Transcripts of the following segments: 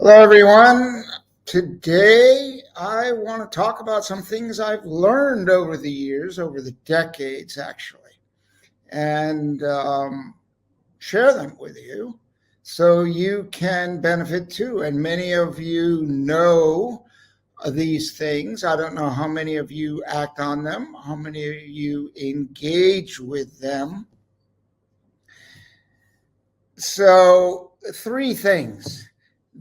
Hello, everyone. Today, I want to talk about some things I've learned over the years, over the decades, actually, and share them with you so you can benefit too. And many of you know these things. I don't know how many of you act on them, how many of you engage with them. So, three things.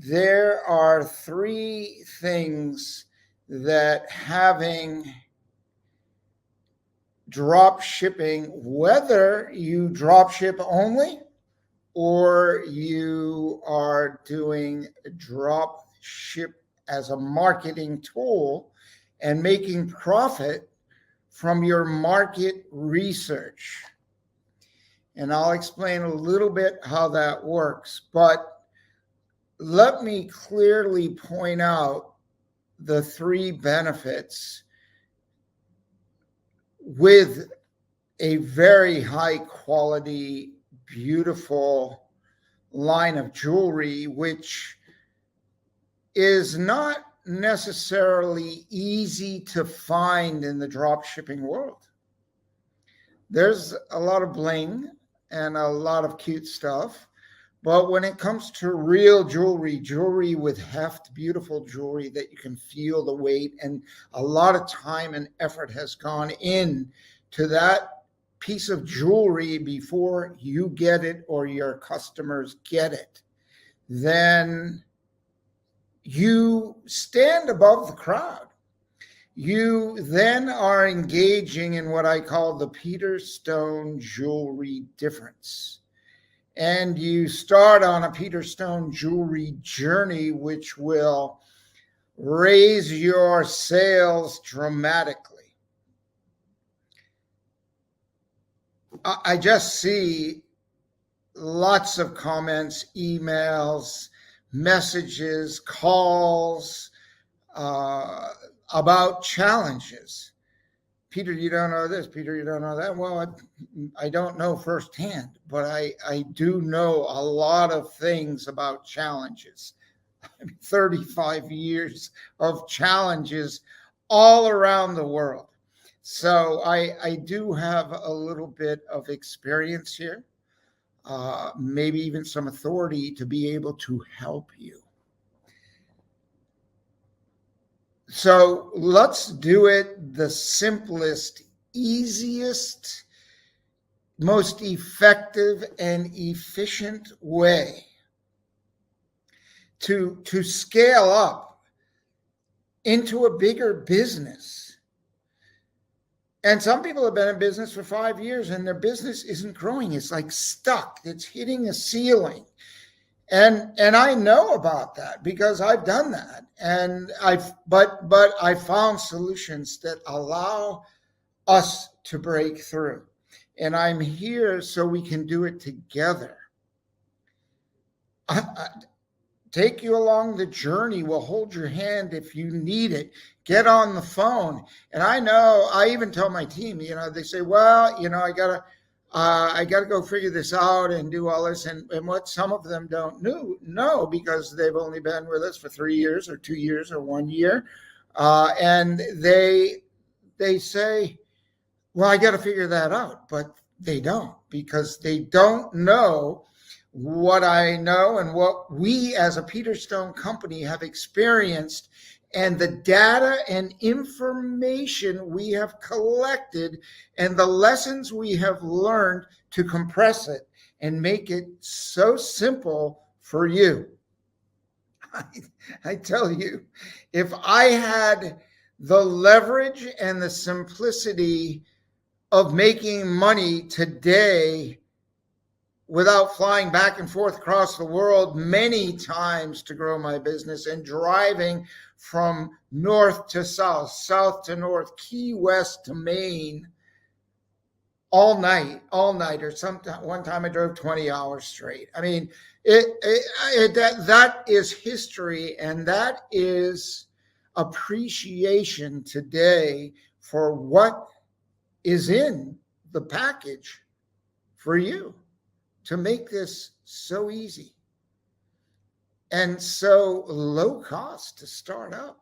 There are three things that having drop shipping, whether you drop ship only or you are doing drop ship as a marketing tool and making profit from your market research. And I'll explain a little bit how that works. But let me clearly point out the three benefits with a very high quality, beautiful line of jewelry, which is not necessarily easy to find in the drop shipping world. There's a lot of bling and a lot of cute stuff. But when it comes to real jewelry with heft, beautiful jewelry that you can feel the weight, and a lot of time and effort has gone in to that piece of jewelry before you get it or your customers get it, then you stand above the crowd. You then are engaging in what I call the Peter Stone jewelry difference. And you start on a Peter Stone jewelry journey, which will raise your sales dramatically. I just see lots of comments, emails, messages, calls about challenges. Peter, you don't know this. Peter, you don't know that. Well, I don't know firsthand, but I do know a lot of things about challenges. 35 years of challenges all around the world. So I do have a little bit of experience here, maybe even some authority to be able to help you. So let's do it the simplest, easiest, most effective and efficient way to scale up into a bigger business. And some people have been in business for 5 years and their business isn't growing. It's like stuck. It's hitting a ceiling. And I know about that because I've done that, and but I found solutions that allow us to break through, and I'm here so we can do it together. I take you along the journey. We'll hold your hand if you need it. Get on the phone, and I even tell my team. They say, well, I gotta go figure this out and do all this. And what some of them don't know because they've only been with us for 3 years or 2 years or 1 year. And they say, well, I got to figure that out. But they don't, because they don't know what I know and what we as a Peter Stone company have experienced, and the data and information we have collected and the lessons we have learned to compress it and make it so simple for you. I tell you, if I had the leverage and the simplicity of making money today without flying back and forth across the world many times to grow my business and driving from north to south, south to north, Key West to Maine, all night, or one time I drove 20 hours straight. I mean, that is history, and that is appreciation today for what is in the package for you to make this so easy. and so low cost to start up.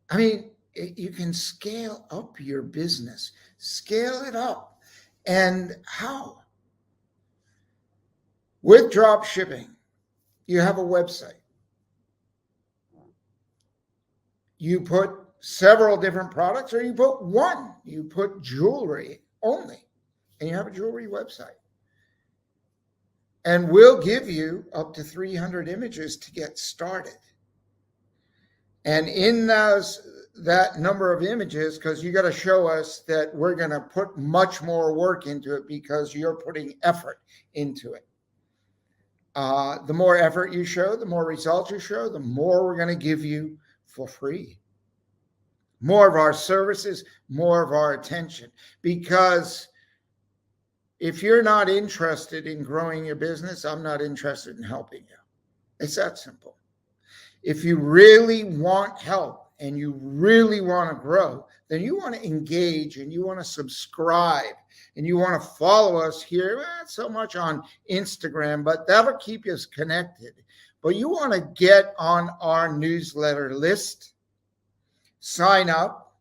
I mean, you can scale up your business, scale it up. And how? With drop shipping, you have a website. You put several different products, or you put one. You put jewelry only, and you have a jewelry website. And we'll give you up to 300 images to get started. And in that number of images, because you got to show us that we're going to put much more work into it because you're putting effort into it. The more effort you show, the more results you show, the more we're going to give you for free. More of our services, more of our attention. Because if you're not interested in growing your business, I'm not interested in helping you. It's that simple. If you really want help and you really want to grow, then you want to engage and you want to subscribe and you want to follow us here, not so much on Instagram, but that'll keep us connected. But you want to get on our newsletter list, sign up.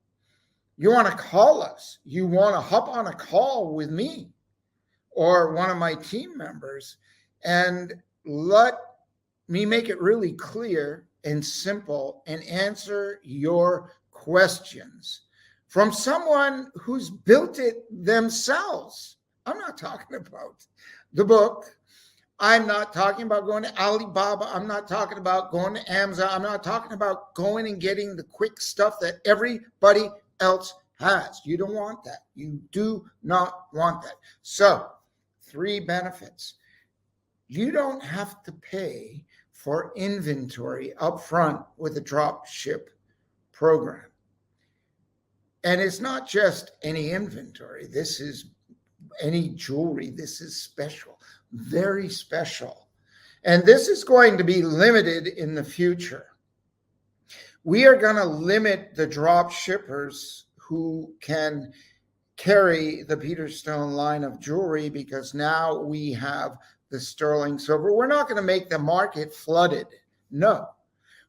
You want to call us. You want to hop on a call with me or one of my team members and let me make it really clear and simple and answer your questions from someone who's built it themselves. I'm not talking about the book. I'm not talking about going to Alibaba. I'm not talking about going to Amazon. I'm not talking about going and getting the quick stuff that everybody else has. You don't want that. You do not want that. So, 3 benefits. You don't have to pay for inventory up front with a drop ship program. And it's not just any inventory. This is any jewelry. This is special, very special. And this is going to be limited in the future. We are going to limit the drop shippers who can carry the Peterstone line of jewelry because now we have the sterling silver. We're not going to make the market flooded. No,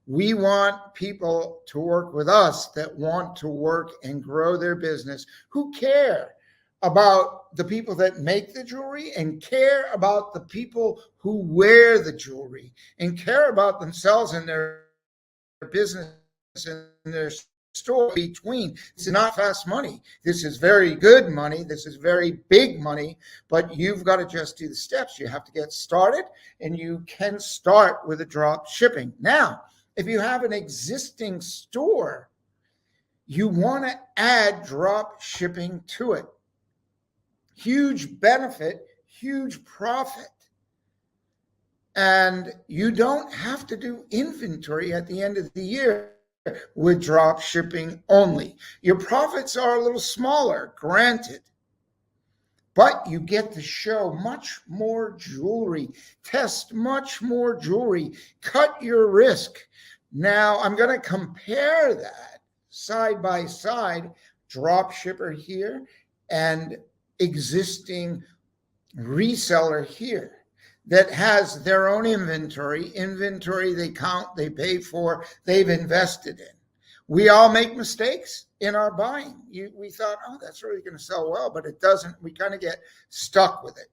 we want people to work with us that want to work and grow their business, who care about the people that make the jewelry and care about the people who wear the jewelry and care about themselves and their business and their store between. This is not fast money. This is very good money. This is very big money, but you've got to just do the steps. You have to get started, and you can start with a drop shipping. Now, if you have an existing store, you want to add drop shipping to it. Huge benefit, huge profit. And you don't have to do inventory at the end of the year with drop shipping only. Your profits are a little smaller, granted, but you get to show much more jewelry, test much more jewelry, cut your risk. Now I'm going to compare that side by side, drop shipper here and existing reseller here that has their own inventory they count, they pay for, they've invested in. We all make mistakes in our buying. We thought, oh, that's really going to sell well, but it doesn't. We kind of get stuck with it.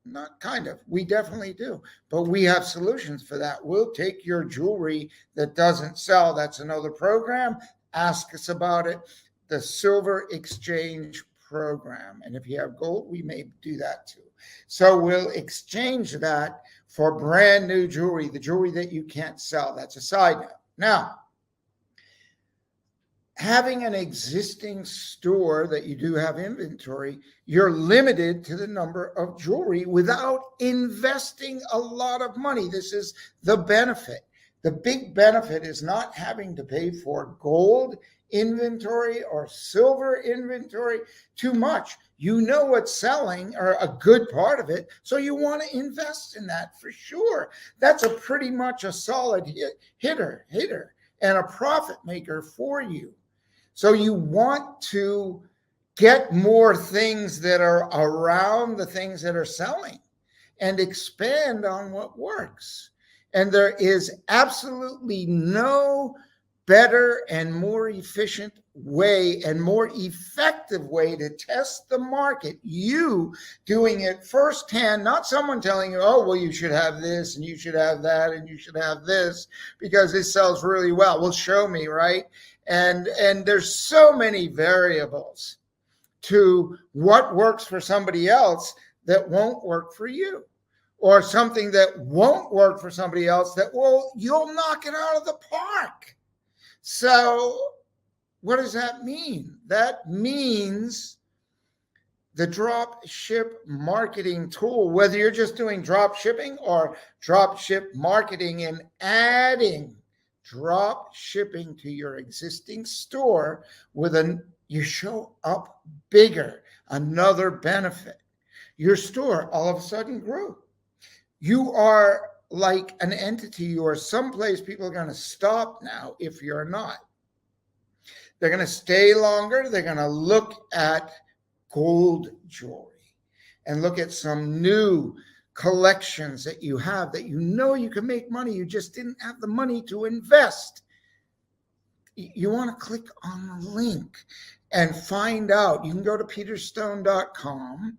Not kind of, we definitely do, but we have solutions for that. We'll take your jewelry that doesn't sell. That's another program. Ask us about it. The Silver Exchange program. And if you have gold, we may do that too. So we'll exchange that for brand new jewelry, the jewelry that you can't sell. That's a side note. Now, having an existing store that you do have inventory, you're limited to the number of jewelry without investing a lot of money. This is the benefit. The big benefit is not having to pay for gold inventory or silver inventory too much. You know what's selling, or a good part of it, so you want to invest in that for sure. That's a pretty much a solid hitter and a profit maker for you. So you want to get more things that are around the things that are selling and expand on what works. And there is absolutely no better and more efficient way and more effective way to test the market. You doing it firsthand, not someone telling you, oh, well, you should have this and you should have that and you should have this because this sells really well. Well, show me, right? And there's so many variables to what works for somebody else that won't work for you, or something that won't work for somebody else that you'll knock it out of the park. So what does that mean? That means the drop ship marketing tool, whether you're just doing drop shipping or drop ship marketing and adding drop shipping to your existing store you show up bigger. Another benefit. Your store all of a sudden grew. You are like an entity. You are someplace people are going to stop now if you're not. They're going to stay longer. They're going to look at gold jewelry and look at some new collections that you have that you know you can make money. You just didn't have the money to invest. You want to click on the link and find out. You can go to peterstone.com.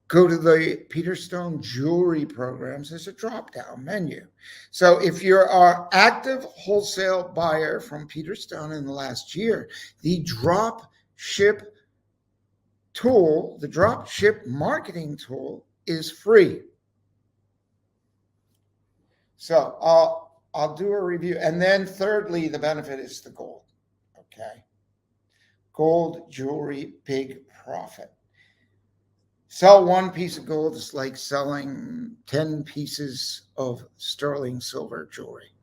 Go to the Peter Stone Jewelry Programs. There's a drop-down menu. So if you're our active wholesale buyer from Peter Stone in the last year, the drop ship tool, the drop ship marketing tool is free. So I'll do a review. And then thirdly, the benefit is the gold. Okay. Gold jewelry, big profit. Sell one piece of gold is like selling 10 pieces of sterling silver jewelry.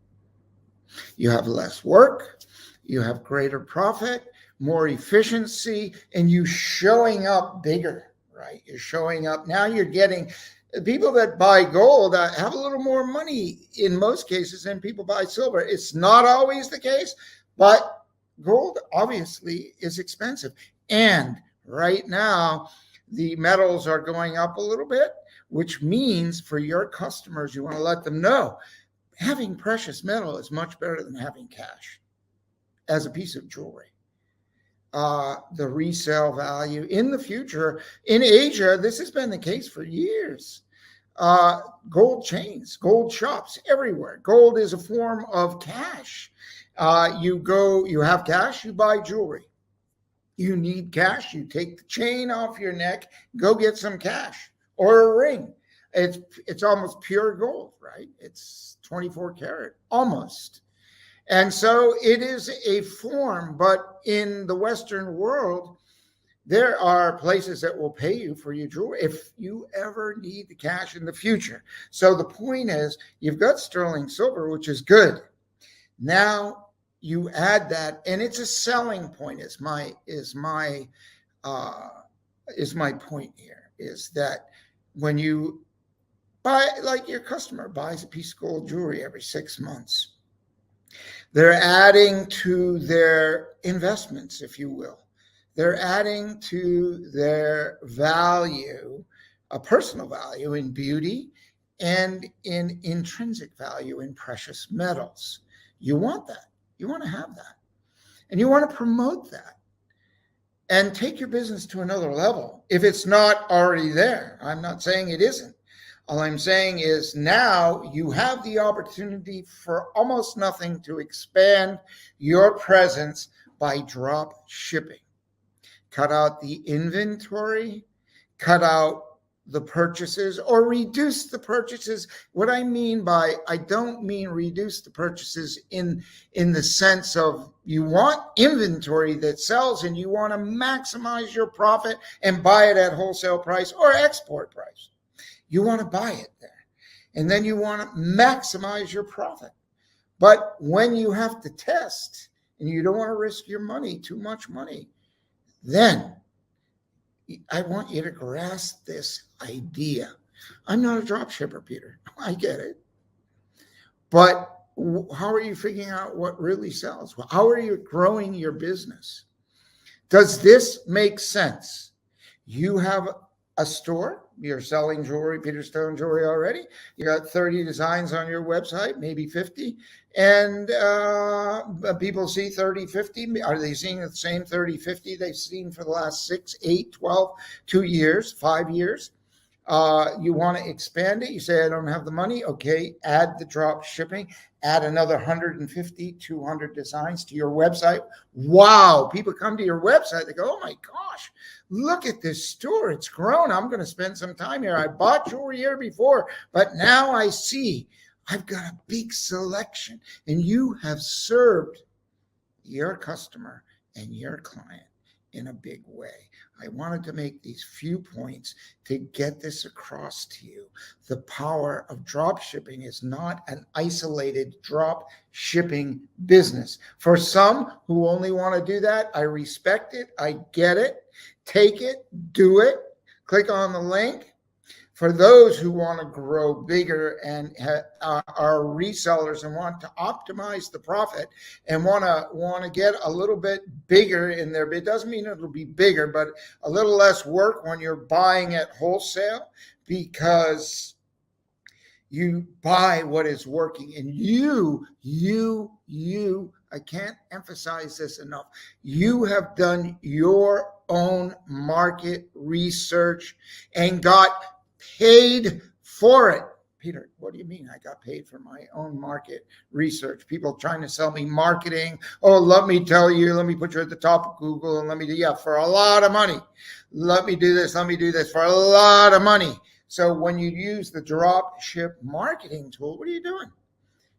You have less work, you have greater profit, more efficiency, and you showing up bigger, right? You're showing up. Now you're getting people that buy gold have a little more money in most cases than people buy silver. It's not always the case, but gold obviously is expensive. And right now, the metals are going up a little bit, which means for your customers, you want to let them know having precious metal is much better than having cash as a piece of jewelry. The resale value in the future in Asia, this has been the case for years. Gold chains, gold shops everywhere. Gold is a form of cash. You have cash, you buy jewelry. You need cash, you take the chain off your neck, go get some cash or a ring. It's almost pure gold, right? It's 24 karat, almost. And so it is a form, but in the Western world, there are places that will pay you for your jewelry if you ever need the cash in the future. So the point is, you've got sterling silver, which is good. Now, you add that, and it's a selling point. Is my point here is that when you buy, like your customer buys a piece of gold jewelry every 6 months, they're adding to their investments, if you will. They're adding to their value, a personal value in beauty and in intrinsic value in precious metals. You want that. You want to have that. And you want to promote that and take your business to another level if it's not already there. I'm not saying it isn't. All I'm saying is now you have the opportunity for almost nothing to expand your presence by drop shipping. Cut out the inventory, cut out the purchases, or reduce the purchases. What I mean by, I don't mean reduce the purchases in the sense of you want inventory that sells and you want to maximize your profit and buy it at wholesale price or export price. You want to buy it there. And then you want to maximize your profit. But when you have to test and you don't want to risk your money, too much money, then I want you to grasp this idea. I'm not a drop shipper, Peter. I get it. But how are you figuring out what really sells? How are you growing your business? Does this make sense? You have a store. You're selling jewelry, Peter Stone jewelry already. You got 30 designs on your website, maybe 50. And people see 30, 50. Are they seeing the same 30, 50 they've seen for the last 6, 8, 12, 2 years, 5 years? You want to expand it. You say, I don't have the money. Okay, add the drop shipping, add another 150, 200 designs to your website. Wow, people come to your website. They go, oh my gosh, look at this store. It's grown. I'm going to spend some time here. I bought jewelry here before, but now I see I've got a big selection, and you have served your customer and your client in a big way. I wanted to make these few points to get this across to you. The power of drop shipping is not an isolated drop shipping business. For some who only want to do that, I respect it. I get it. Take it, do it. Click on the link. For those who want to grow bigger and are resellers and want to optimize the profit and want to get a little bit bigger in there, it doesn't mean it'll be bigger, but a little less work when you're buying at wholesale, because you buy what is working. And I can't emphasize this enough. You have done your own market research and got paid for it. Peter, what do you mean I got paid for my own market research? People trying to sell me marketing. Oh, let me tell you, let me put you at the top of Google and let me do, yeah, for a lot of money. Let me do this for a lot of money. So when you use the drop ship marketing tool, what are you doing?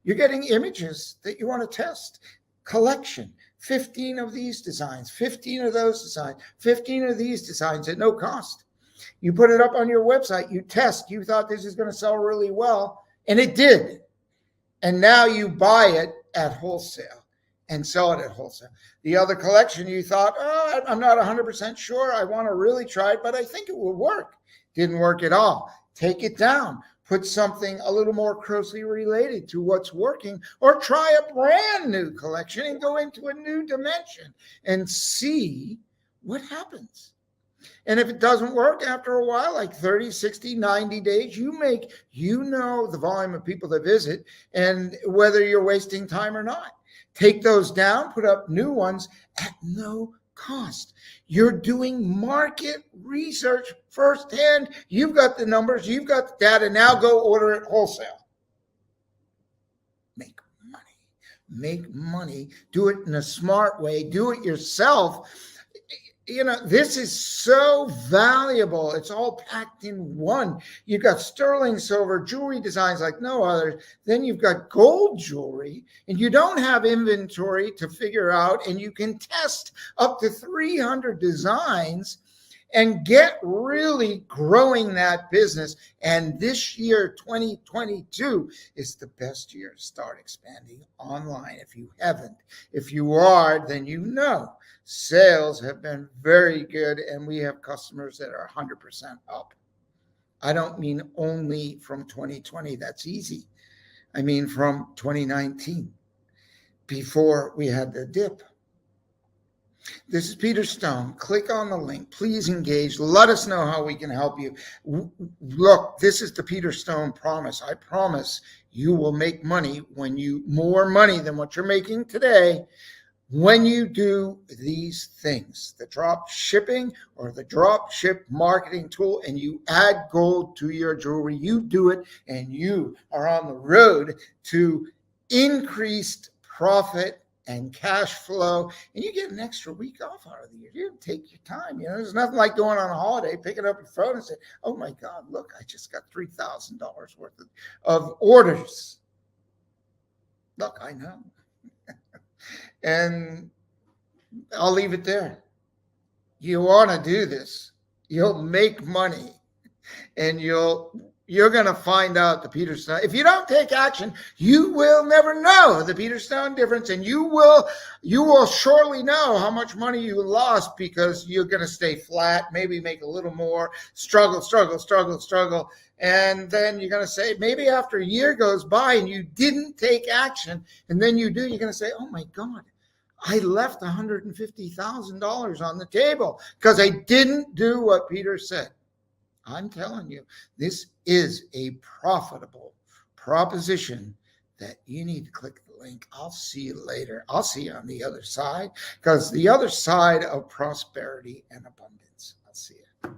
You're getting images that you want to test. Collection, 15 of these designs, 15 of those designs, 15 of these designs at no cost. You put it up on your website, you test, you thought this is going to sell really well, and it did. And now you buy it at wholesale and sell it at wholesale. The other collection, you thought, oh, I'm not 100% sure. I want to really try it, but I think it will work. Didn't work at all. Take it down. Put something a little more closely related to what's working, or try a brand new collection and go into a new dimension and see what happens. And if it doesn't work after a while, like 30, 60, 90 days, you know the volume of people that visit and whether you're wasting time or not. Take those down, put up new ones at no cost. You're doing market research firsthand. You've got the numbers, you've got the data. Now go order it wholesale. Make money. Make money. Do it in a smart way. Do it yourself. You know, this is so valuable. It's all packed in one. You've got sterling silver jewelry designs like no other. Then you've got gold jewelry, and you don't have inventory to figure out, and you can test up to 300 designs and get really growing that business. And this year, 2022, is the best year to start expanding online. If you haven't, if you are, then you know. Sales have been very good, and we have customers that are 100% up. I don't mean only from 2020. That's easy. I mean from 2019, before we had the dip. This is Peter Stone. Click on the link. Please engage. Let us know how we can help you. Look, this is the Peter Stone promise. I promise you will make money more money than what you're making today, when you do these things, the drop shipping or the drop ship marketing tool, and you add gold to your jewelry. You do it, and you are on the road to increased profit and cash flow, and you get an extra week off out of the year. You take your time. You know, there's nothing like going on a holiday, picking up your phone and saying, oh my God, look, I just got $3,000 worth of orders. Look, I know. And I'll leave it there. You want to do this, you'll make money, and you're going to find out the Peter Stone. If you don't take action, you will never know the Peter Stone difference, and you will surely know how much money you lost, because you're going to stay flat, maybe make a little more, struggle. And then you're going to say, maybe after a year goes by and you didn't take action, and then you do, you're going to say, oh my God, I left $150,000 on the table because I didn't do what Peter said. I'm telling you, this is a profitable proposition that you need to click the link. I'll see you later. I'll see you on the other side, because the other side of prosperity and abundance. I'll see you.